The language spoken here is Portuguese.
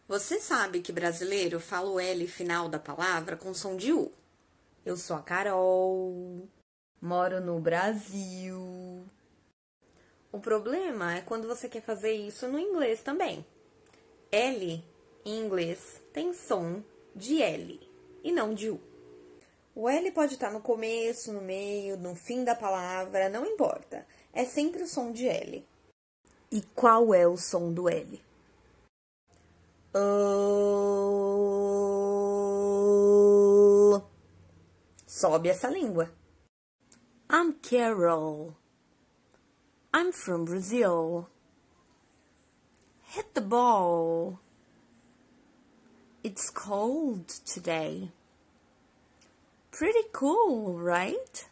Você sabe que brasileiro fala o L final da palavra com som de U. Eu sou a Carol, moro no Brasil. O problema é quando você quer fazer isso no inglês também. L, em inglês, tem som de L e não de U. O L pode estar no começo, no meio, no fim da palavra, não importa. É sempre o som de L. E qual é o som do L? Sobe essa língua. I'm Carol. I'm from Brazil. Hit the ball. It's cold today. Pretty cool, right?